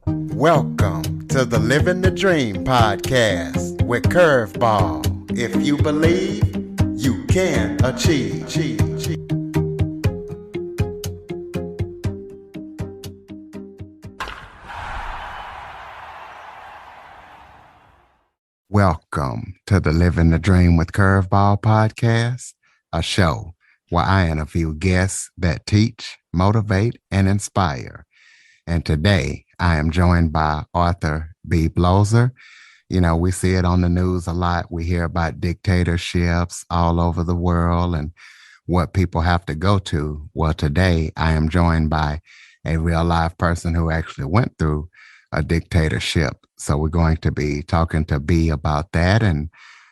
Welcome to the Living the Dream podcast with Curveball. If you believe, you can achieve. Welcome to the Living the Dream with Curveball podcast, a show where I interview guests that teach, motivate, and inspire. And today I am joined by author Bee Bloeser. You know, we see it on the news a lot. We hear about dictatorships all over the world and what people have to go to. Well, today I am joined by a real life person who actually went through a dictatorship. So we're going to be talking to Bee about that and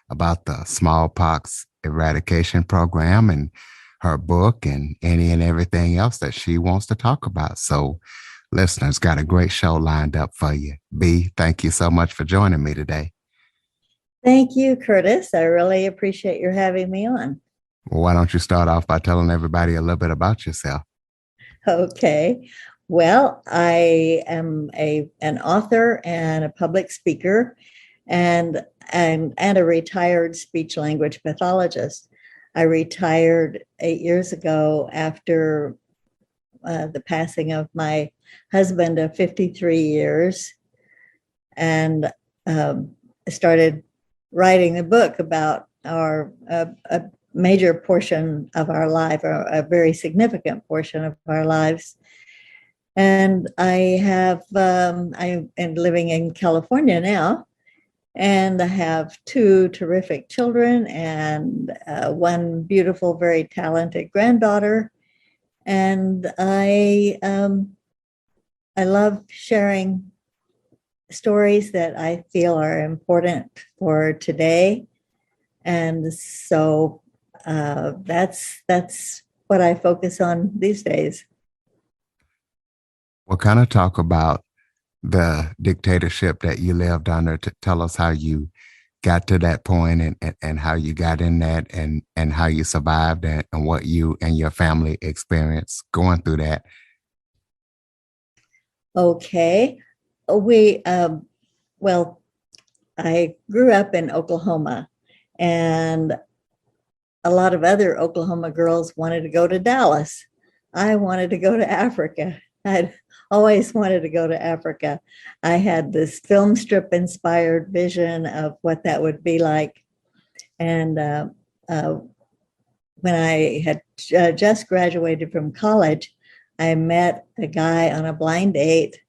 about the Smallpox eradication program and her book and any and everything else that she wants to talk about. So listeners, got a great show lined up for you. Bee, thank you so much for joining me today. Thank you, Curtis. I really appreciate your having me on. Well, why don't you start off by telling everybody a little bit about yourself? Okay. Well, I am an author and a public speaker and a retired speech language pathologist. I retired 8 years ago after the passing of my husband of 53 years, and started writing a book about a major portion of our life, or a very significant portion of our lives. And I am living in California now, and I have 2 terrific children and one beautiful, very talented granddaughter. And I love sharing stories that I feel are important for today, and so that's what I focus on these days. We'll kind of talk about the dictatorship that you lived under. To tell us how you got to that point and how you got in that and how you survived and what you and your family experienced going through that. Okay. Well, I grew up in Oklahoma, and a lot of other Oklahoma girls wanted to go to Dallas. I wanted to go to Africa. I'd always wanted to go to Africa. I had this film strip inspired vision of what that would be like. And when I had just graduated from college, I met a guy on a blind date.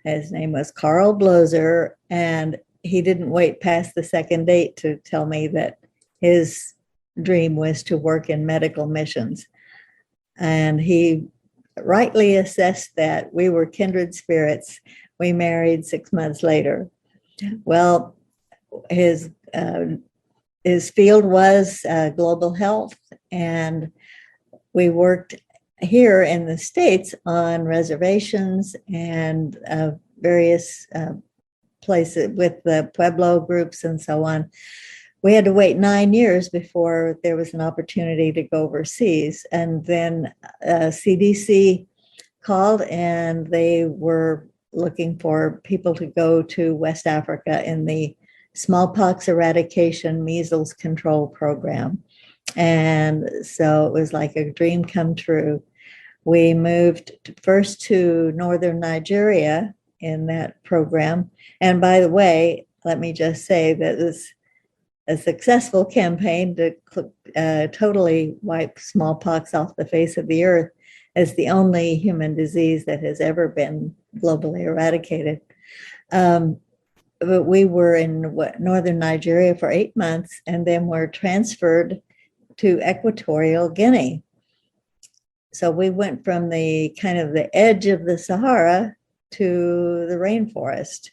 His name was Carl Bloeser, and he didn't wait past the second date to tell me that his dream was to work in medical missions. And he rightly assessed that we were kindred spirits. We married 6 months later. Well, his field was global health, and we worked here in the States on reservations and various places with the Pueblo groups and so on. We had to wait 9 years before there was an opportunity to go overseas. And then CDC called, and they were looking for people to go to West Africa in the smallpox eradication measles control program. And so it was like a dream come true. We moved first to northern Nigeria in that program. And by the way, let me just say that this a successful campaign to totally wipe smallpox off the face of the earth as the only human disease that has ever been globally eradicated. But we were in northern Nigeria for 8 months, and then were transferred to Equatorial Guinea. So we went from the kind of the edge of the Sahara to the rainforest,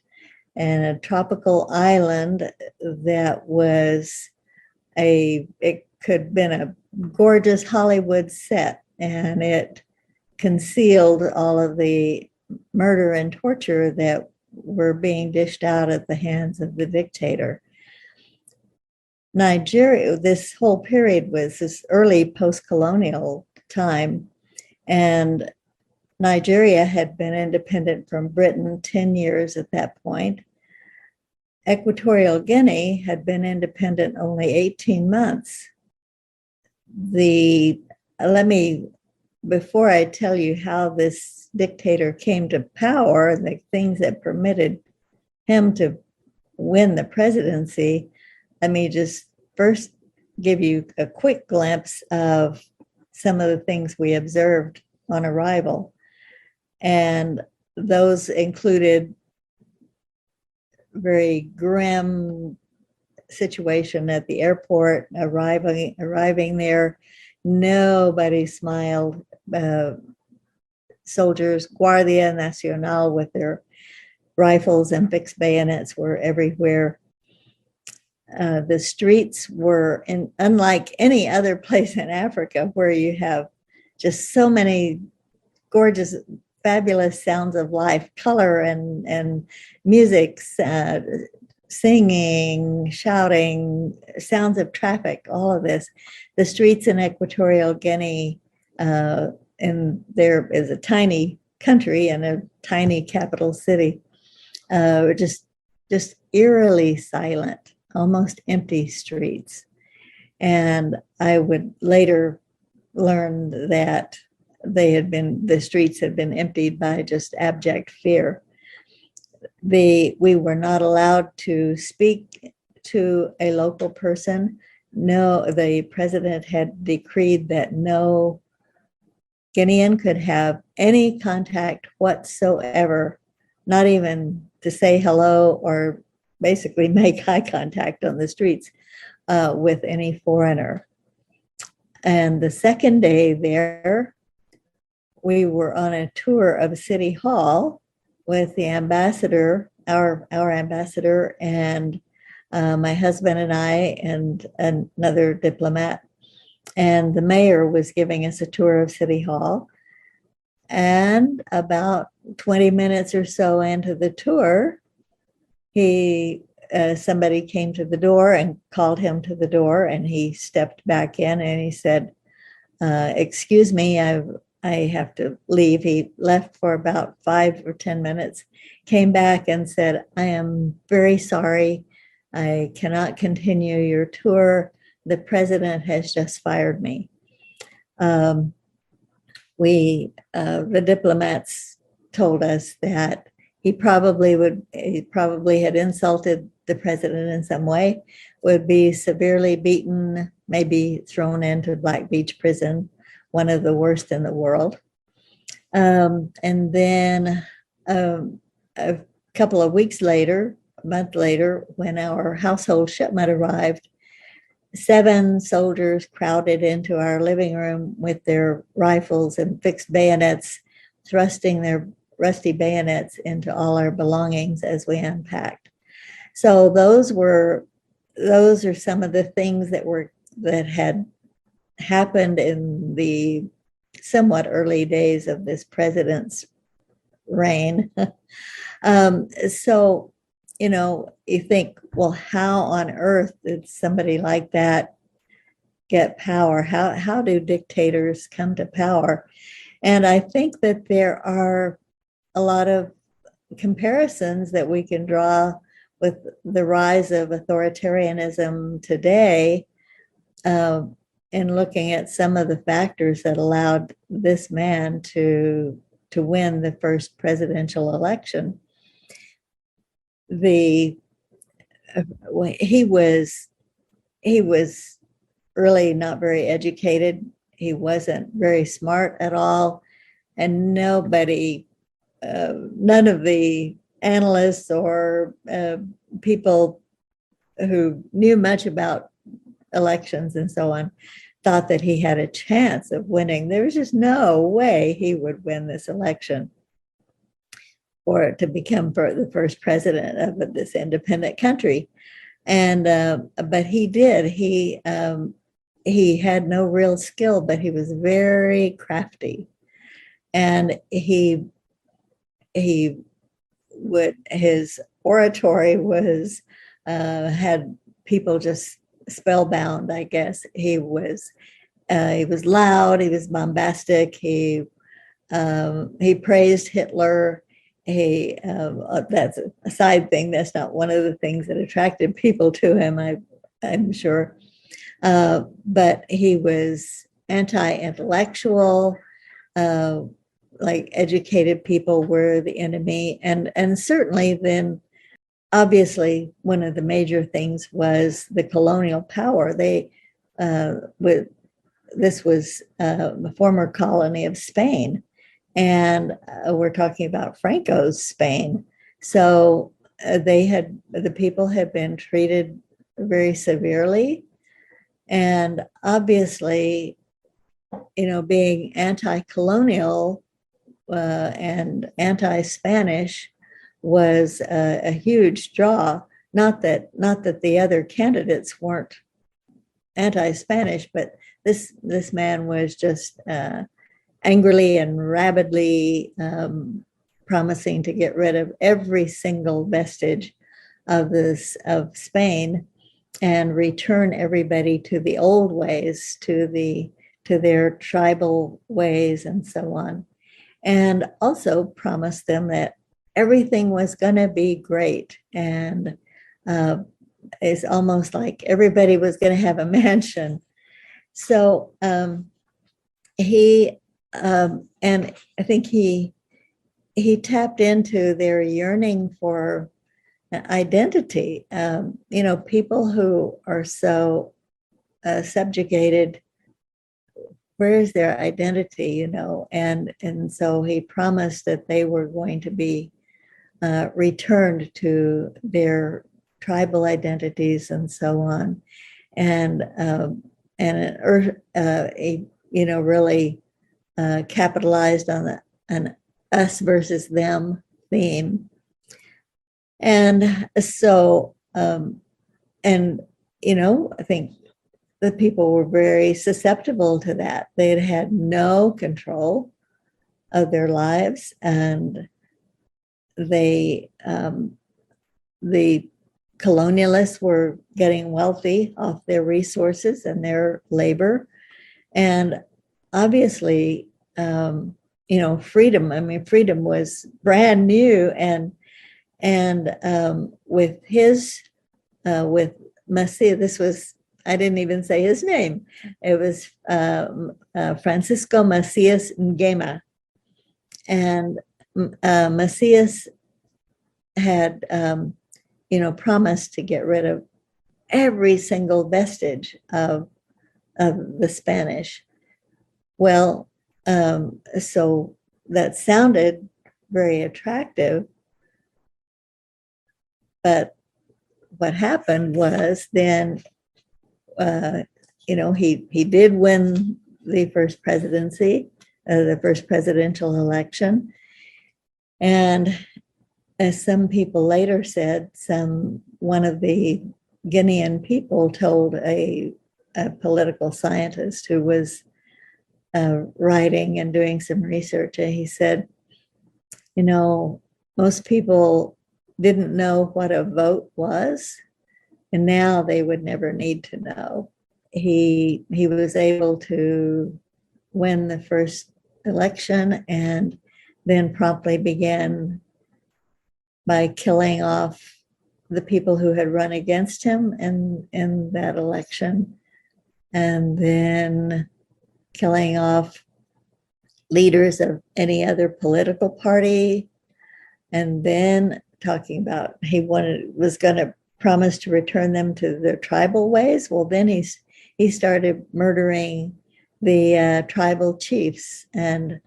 and a tropical island that was it could have been a gorgeous Hollywood set, and it concealed all of the murder and torture that were being dished out at the hands of the dictator. Nigeria, this whole period was this early post-colonial time, and Nigeria had been independent from Britain 10 years at that point. Equatorial Guinea had been independent only 18 months. Before I tell you how this dictator came to power and the things that permitted him to win the presidency, let me just first give you a quick glimpse of some of the things we observed on arrival. And those included very grim situation at the airport, arriving there. Nobody smiled. Soldiers, Guardia Nacional with their rifles and fixed bayonets were everywhere. The streets were, unlike any other place in Africa, where you have just so many gorgeous, fabulous sounds of life, color and music, singing, shouting, sounds of traffic, all of this. The streets in Equatorial Guinea, and there is a tiny country and a tiny capital city, just eerily silent, almost empty streets. And I would later learn that the streets had been emptied by just abject fear. We were not allowed to speak to a local person. No, the president had decreed that no Guinean could have any contact whatsoever, not even to say hello or basically make eye contact on the streets with any foreigner. And the second day there, we were on a tour of City Hall with the ambassador, our ambassador, and my husband and I, and another diplomat. And the mayor was giving us a tour of City Hall. And about 20 minutes or so into the tour, somebody came to the door and called him to the door, and he stepped back in and he said, "Excuse me, I have to leave." He left for about 5 or 10 minutes, came back and said, "I am very sorry. I cannot continue your tour. The president has just fired me." The diplomats told us that he probably had insulted the president in some way, would be severely beaten, maybe thrown into Black Beach prison, one of the worst in the world. And then a couple of weeks later, a month later, when our household shipment arrived, 7 soldiers crowded into our living room with their rifles and fixed bayonets, thrusting their rusty bayonets into all our belongings as we unpacked. So those are some of the things that had happened in the somewhat early days of this president's reign. So, you think, well, how on earth did somebody like that get power? How do dictators come to power? And I think that there are a lot of comparisons that we can draw with the rise of authoritarianism today, in looking at some of the factors that allowed this man to win the first presidential election. He was really not very educated. He wasn't very smart at all, and none of the analysts or people who knew much about elections and so on thought that he had a chance of winning. There was just no way he would win this election or to become the first president of this independent country. And but he did. He had no real skill, but he was very crafty, and his oratory was had people just spellbound, I guess. He was loud, he was bombastic, he he praised Hitler. That's a side thing. That's not one of the things that attracted people to him, I'm sure. But he was anti-intellectual, like educated people were the enemy. And certainly then, obviously, one of the major things was the colonial power. This was a former colony of Spain. And we're talking about Franco's Spain. So the people had been treated very severely. And obviously, being anti-colonial and anti-Spanish was a huge draw. Not that the other candidates weren't anti-Spanish, but this man was just angrily and rabidly promising to get rid of every single vestige of Spain and return everybody to the old ways, to their tribal ways and so on. And also promised them that everything was going to be great. And it's almost like everybody was going to have a mansion. So he, and I think he tapped into their yearning for identity. People who are so subjugated, where's their identity, and so he promised that they were going to be returned to their tribal identities and so on, and really capitalized on an us versus them theme. And so, I think the people were very susceptible to that. They had had no control of their lives, and the colonialists were getting wealthy off their resources and their labor. And obviously, freedom. I mean, freedom was brand new, and with Macias, this was, I didn't even say his name. It was Francisco Macias Nguema, and Macias had promised to get rid of every single vestige of the Spanish. Well, so that sounded very attractive, but what happened was then, he did win the first presidency, the first presidential election, and as some people later said, one of the Guinean people told a political scientist who was writing and doing some research, and he said, most people didn't know what a vote was, and now they would never need to know. He was able to win the first election and then promptly began by killing off the people who had run against him in that election, and then killing off leaders of any other political party, and then talking about he was going to promise to return them to their tribal ways. Well, then he started murdering the tribal chiefs and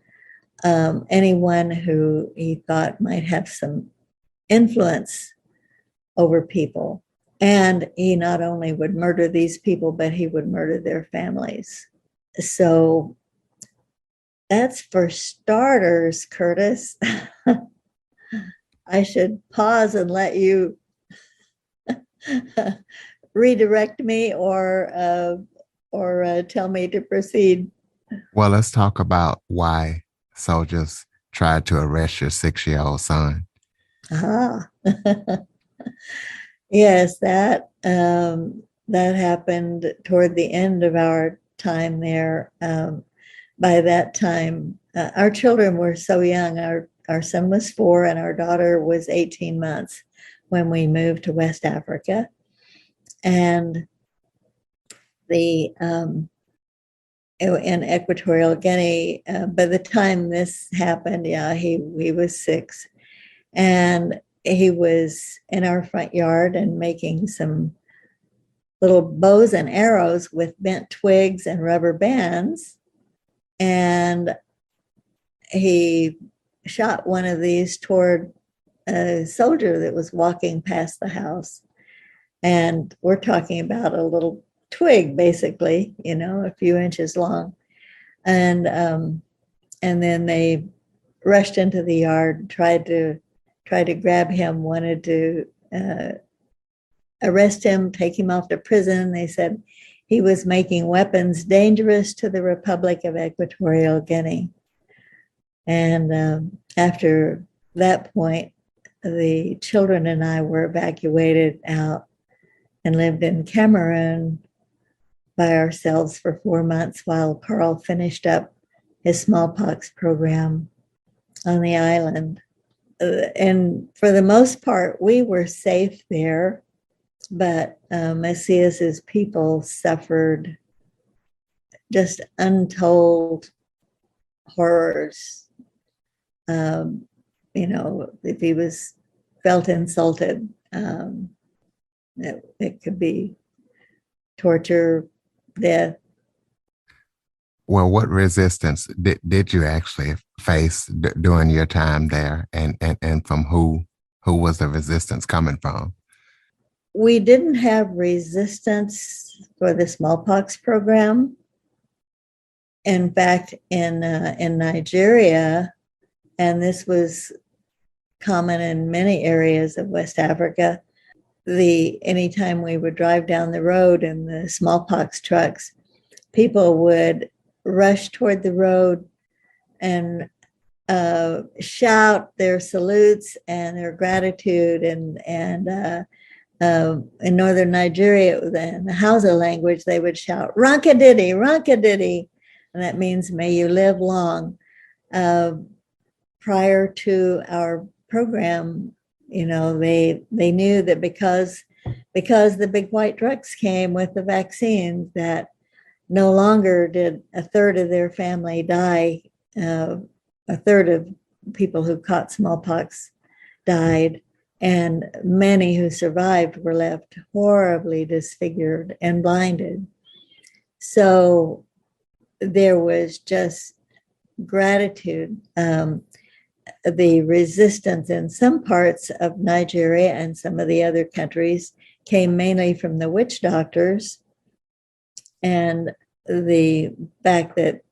anyone who he thought might have some influence over people. And he not only would murder these people, but he would murder their families. So that's for starters, Curtis. I should pause and let you redirect me or tell me to proceed. Well, let's talk about why soldiers tried to arrest your 6-year-old son. Yes, that happened toward the end of our time there. By that time, our children were so young. Our son was 4 and our daughter was 18 months when we moved to West Africa. And the in Equatorial Guinea, by the time this happened, he was 6. And he was in our front yard and making some little bows and arrows with bent twigs and rubber bands. And he shot one of these toward a soldier that was walking past the house. And we're talking about a little twig, basically, a few inches long. And then they rushed into the yard, tried to grab him, wanted to arrest him, take him off to prison. They said he was making weapons dangerous to the Republic of Equatorial Guinea. And after that point, the children and I were evacuated out and lived in Cameroon by ourselves for 4 months while Carl finished up his smallpox program on the island. And for the most part, we were safe there, but Macias's people suffered just untold horrors. If he felt insulted, it could be torture, death. Well, what resistance did you actually face during your time there, and from who was the resistance coming from? We didn't have resistance for the smallpox program. In fact, in Nigeria, and this was common in many areas of West Africa, anytime we would drive down the road in the smallpox trucks, people would rush toward the road and shout their salutes and their gratitude. And in northern Nigeria, in the Hausa language, they would shout, "Rankadidi, Rankadidi," and that means "May you live long." Prior to our program, they knew that because the big white trucks came with the vaccines, that no longer did a third of their family die. A third of people who caught smallpox died, and many who survived were left horribly disfigured and blinded. So there was just gratitude. The resistance in some parts of Nigeria and some of the other countries came mainly from the witch doctors, and the fact that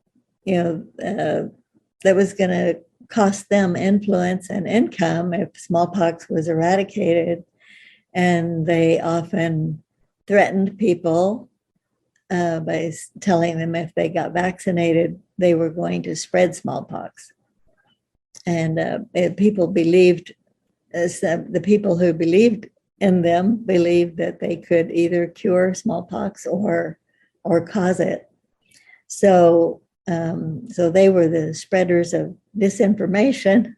that was going to cost them influence and income if smallpox was eradicated. And they often threatened people by telling them if they got vaccinated, they were going to spread smallpox. And people believed, the people who believed in them believed that they could either cure smallpox or cause it. So they were the spreaders of disinformation.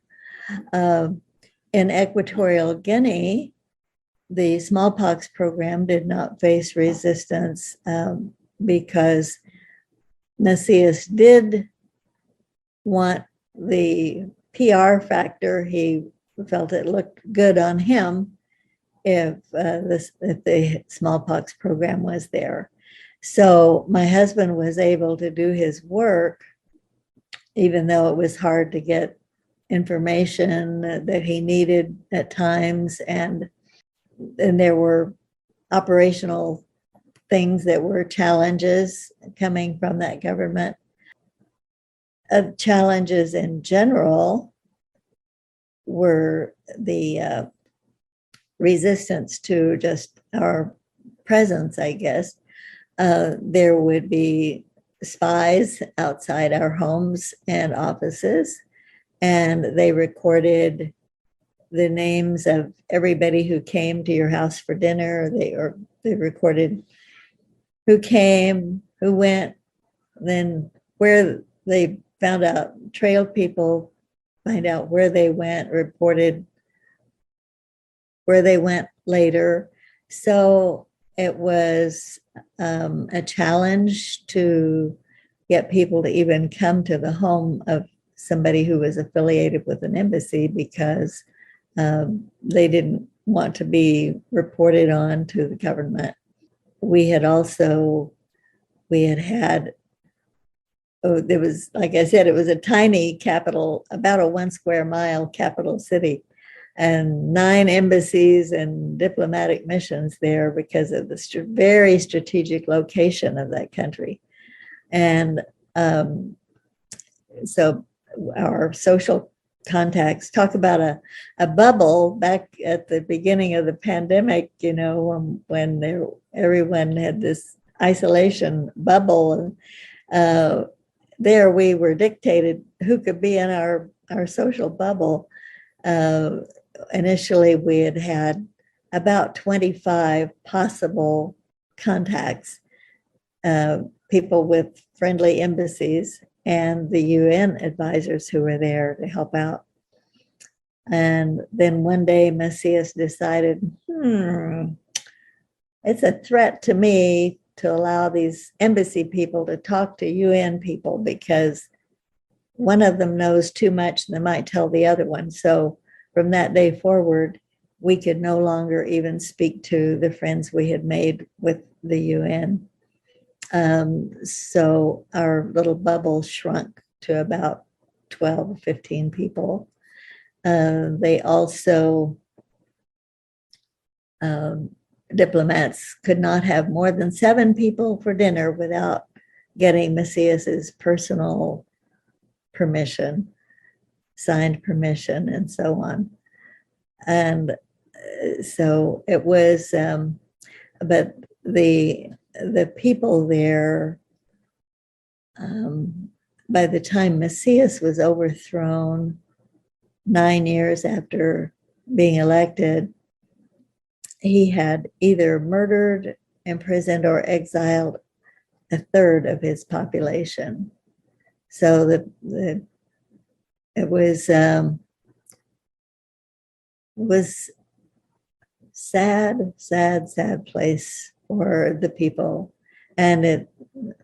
In Equatorial Guinea, the smallpox program did not face resistance because Macias did want the PR factor. He felt it looked good on him if the smallpox program was there. So my husband was able to do his work, even though it was hard to get information that he needed at times. And there were operational things that were challenges coming from that government. Challenges in general were the resistance to just our presence, I guess. There would be spies outside our homes and offices, and they recorded the names of everybody who came to your house for dinner. They recorded who came, who went, then where they found out, trailed people, find out where they went, reported where they went later. So it was a challenge to get people to even come to the home of somebody who was affiliated with an embassy, because they didn't want to be reported on to the government. We had had, there was, like I said, it was a tiny capital, about a 1 square mile capital city, and 9 embassies and diplomatic missions there because of the very strategic location of that country. And so our social contacts, talk about a bubble back at the beginning of the pandemic, when everyone had this isolation bubble. And there we were dictated who could be in our social bubble. Initially, we had about 25 possible contacts, people with friendly embassies and the UN advisors who were there to help out. And then one day, Macias decided, it's a threat to me to allow these embassy people to talk to UN people, because one of them knows too much and they might tell the other one. So from that day forward, we could no longer even speak to the friends we had made with the UN. So our little bubble shrunk to about 12 or 15 people. They also, diplomats could not have more than 7 people for dinner without getting Macias's personal permission, signed permission, and so on. And so it was, but the people there, by the time Macias was overthrown 9 years after being elected, he had either murdered, imprisoned, or exiled 1/3 of his population. So it was sad place for the people, and it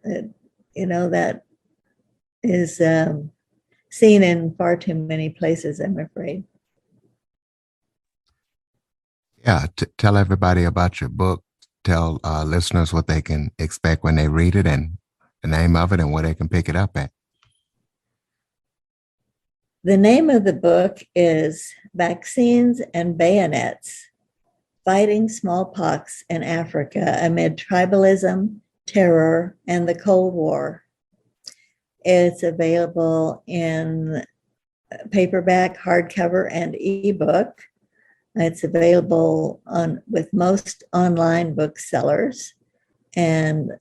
that is seen in far too many places, I'm afraid. Yeah, tell everybody about your book. Tell listeners what they can expect when they read it, and the name of it, and where they can pick it up at. The name of the book is Vaccines and Bayonets: Fighting Smallpox in Africa Amid Tribalism, Terror, and the Cold War. It's available in paperback, hardcover, and ebook. It's available with most online booksellers, and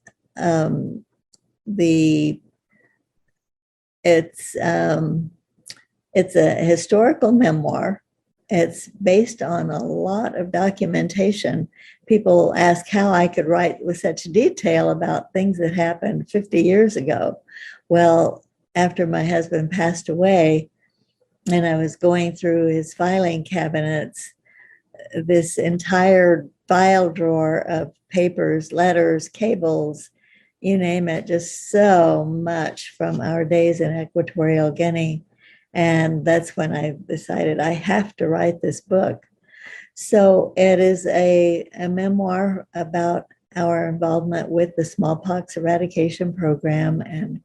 it's a historical memoir. It's based on a lot of documentation. People ask how I could write with such detail about things that happened 50 years ago. Well, after my husband passed away, and I was going through his filing cabinets, this entire file drawer of papers, letters, cables, you name it, just so much from our days in Equatorial Guinea. And that's when I decided I have to write this book. So it is a memoir about our involvement with the smallpox eradication program, and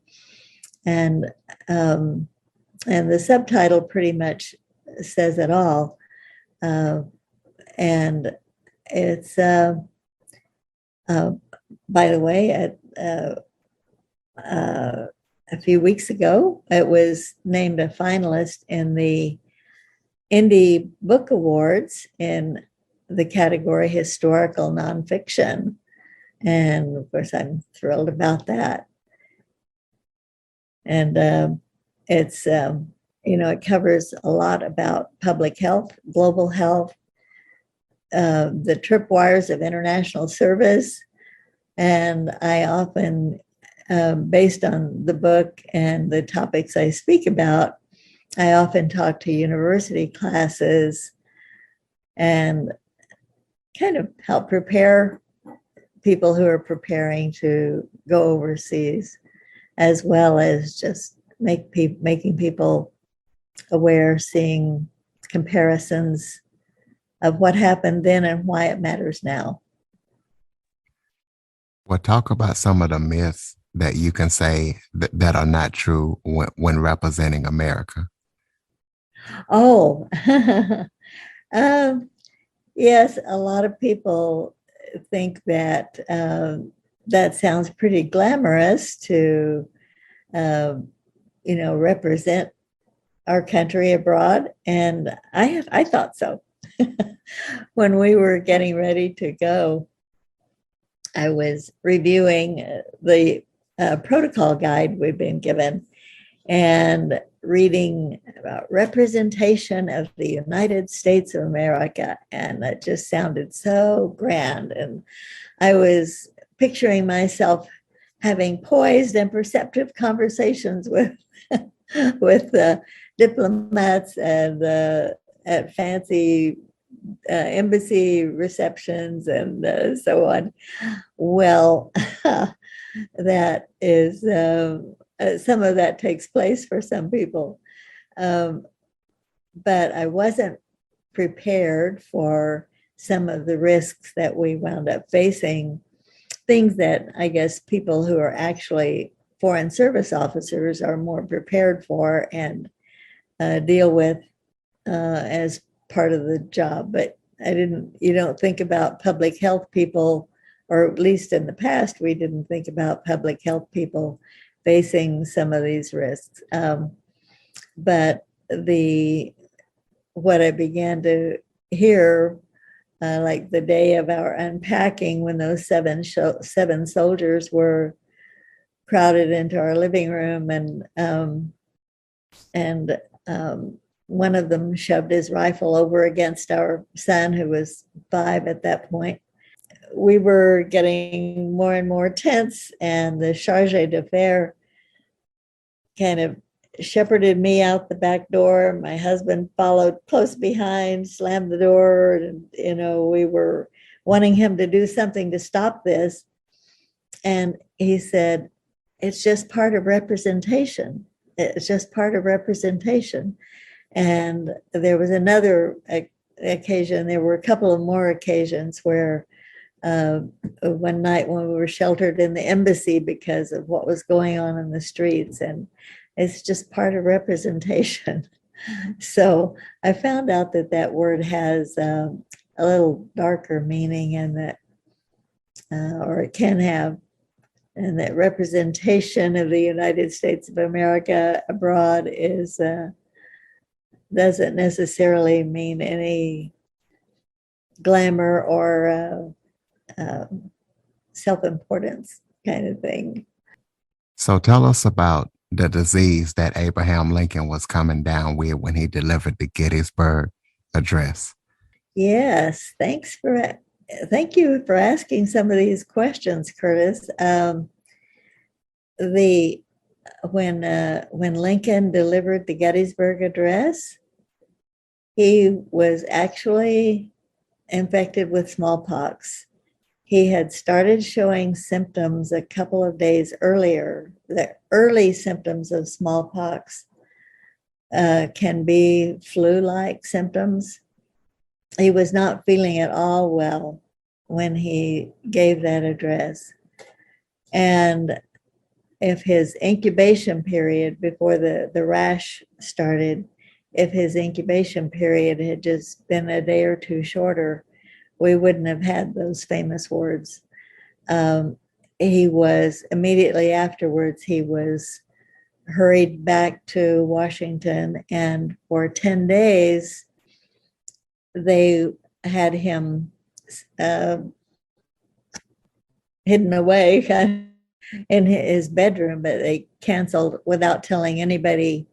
the subtitle pretty much says it all. And it's, by the way, a few weeks ago, it was named a finalist in the Indie Book Awards in the category Historical Nonfiction. And of course, I'm thrilled about that. And it's, it covers a lot about public health, global health, the tripwires of international service. And I often based on the book and the topics I speak about, I often talk to university classes and kind of help prepare people who are preparing to go overseas, as well as just making people aware, seeing comparisons of what happened then and why it matters now. Well, talk about some of the myths that you can say that are not true when representing America. Oh, yes, a lot of people think that that sounds pretty glamorous to, represent our country abroad, and I thought so. When we were getting ready to go, I was reviewing the protocol guide we've been given and reading about representation of the United States of America. And that just sounded so grand. And I was picturing myself having poised and perceptive conversations with diplomats and at fancy embassy receptions and so on. Well, that is some of that takes place for some people, but I wasn't prepared for some of the risks that we wound up facing, things that I guess people who are actually foreign service officers are more prepared for and deal with as part of the job. But you don't think about public health people, or at least in the past, we didn't think about public health people facing some of these risks. But what I began to hear, like the day of our unpacking, when those seven soldiers were crowded into our living room, and one of them shoved his rifle over against our son, who was 5 at that point. We were getting more and more tense, and the charge d'affaires kind of shepherded me out the back door. My husband followed close behind, slammed the door, and we were wanting him to do something to stop this. And he said, "It's just part of representation. It's just part of representation." And there was another occasion, there were a couple of more occasions where one night when we were sheltered in the embassy because of what was going on in the streets, and it's just part of representation. So I found out that word has a little darker meaning, and that, or it can have, and that representation of the United States of America abroad doesn't necessarily mean any glamour or self-importance kind of thing. So tell us about the disease that Abraham Lincoln was coming down with when he delivered the Gettysburg Address. Yes, thank you for asking some of these questions, Curtis. When Lincoln delivered the Gettysburg Address, he was actually infected with smallpox. He had started showing symptoms a couple of days earlier. The early symptoms of smallpox can be flu-like symptoms. He was not feeling at all well when he gave that address. And if his incubation period before the rash started, if his incubation period had just been a day or two shorter, we wouldn't have had those famous words. He was immediately afterwards, he was hurried back to Washington, and for 10 days, they had him hidden away in his bedroom, but they canceled without telling anybody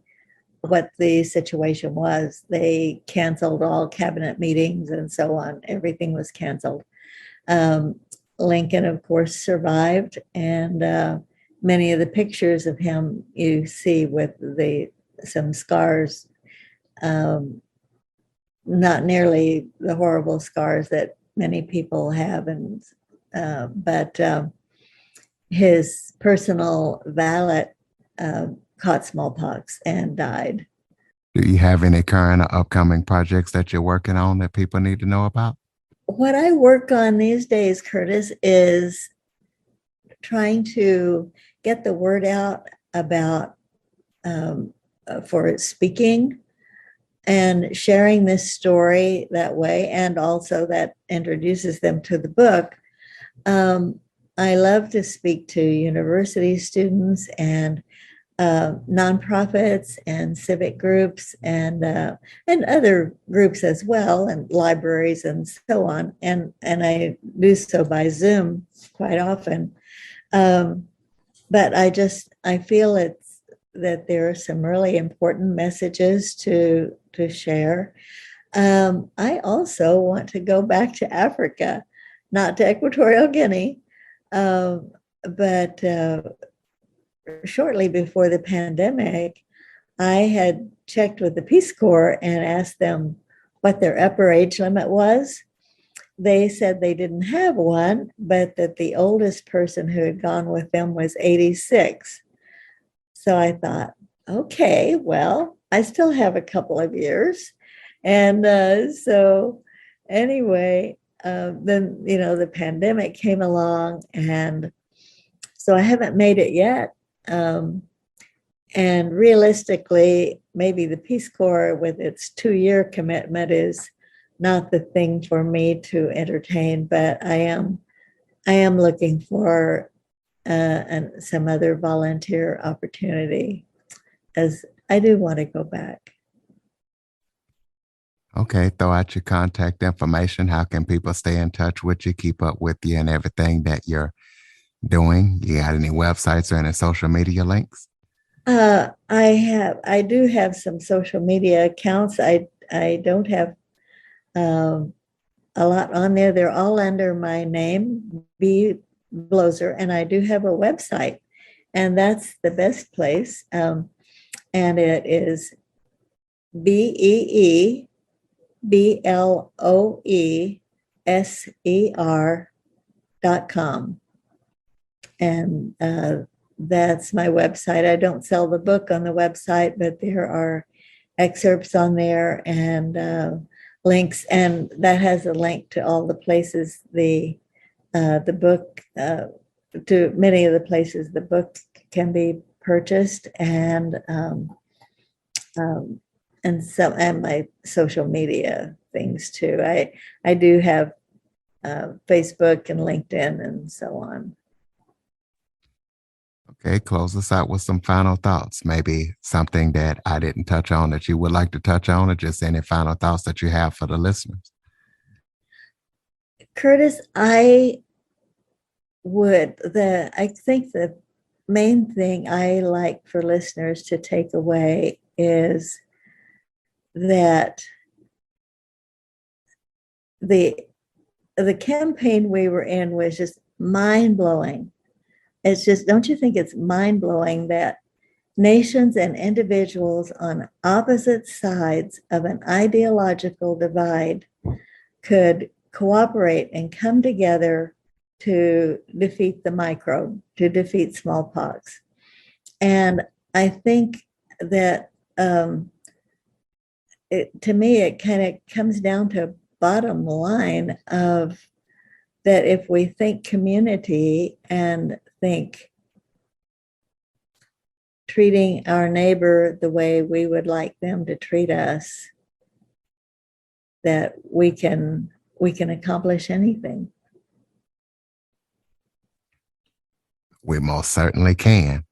what the situation was. They canceled all cabinet meetings and so on. Everything was canceled. Lincoln, of course, survived and many of the pictures of him you see with some scars, not nearly the horrible scars that many people have, but his personal valet caught smallpox and died. Do you have any current or upcoming projects that you're working on that people need to know about? What I work on these days, Curtis, is trying to get the word out about for speaking and sharing this story that way, and also that introduces them to the book. I love to speak to university students and nonprofits and civic groups and other groups as well, and libraries and so on. And I do so by Zoom quite often. But I feel that there are some really important messages to share. I also want to go back to Africa, not to Equatorial Guinea, but shortly before the pandemic, I had checked with the Peace Corps and asked them what their upper age limit was. They said they didn't have one, but that the oldest person who had gone with them was 86. So I thought, okay, well, I still have a couple of years. And so anyway, then, the pandemic came along, and so I haven't made it yet. And realistically, maybe the Peace Corps with its 2-year commitment is not the thing for me to entertain, but I am looking for some other volunteer opportunity, as I do want to go back. Okay, throw out your contact information. How can people stay in touch with you, keep up with you and everything that you're doing? You got any websites or any social media links? I do have some social media accounts. I don't have a lot on there. They're all under my name, Bee Bloeser, and I do have a website, and that's the best place. And it is BeeBloeser.com. And that's my website. I don't sell the book on the website, but there are excerpts on there and links, and that has a link to all the places the book, to many of the places the book can be purchased, and my social media things too. I do have Facebook and LinkedIn and so on. Okay, close us out with some final thoughts. Maybe something that I didn't touch on that you would like to touch on, or just any final thoughts that you have for the listeners. Curtis, I think the main thing I like for listeners to take away is that the campaign we were in was just mind-blowing. It's just, don't you think it's mind-blowing that nations and individuals on opposite sides of an ideological divide could cooperate and come together to defeat the microbe, to defeat smallpox? And I think that to me, it kind of comes down to bottom line of that if we think community and think treating our neighbor the way we would like them to treat us, that we can accomplish anything. We most certainly can.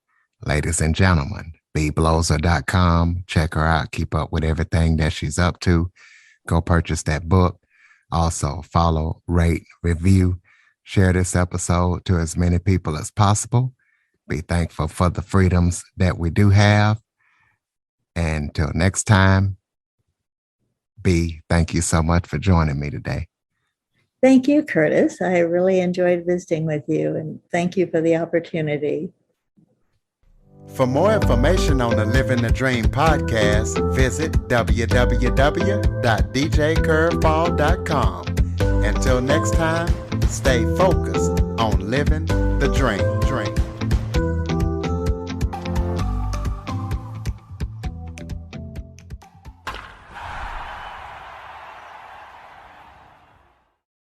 Ladies and gentlemen, beebloeser.com. Check her out. Keep up with everything that she's up to. Go purchase that book. Also, follow, rate, review, share this episode to as many people as possible. Be thankful for the freedoms that we do have. And until next time, Bee, thank you so much for joining me today. Thank you, Curtis. I really enjoyed visiting with you, and thank you for the opportunity. For more information on the Living the Dream podcast, visit www.djcurveball.com. Until next time, stay focused on living the dream.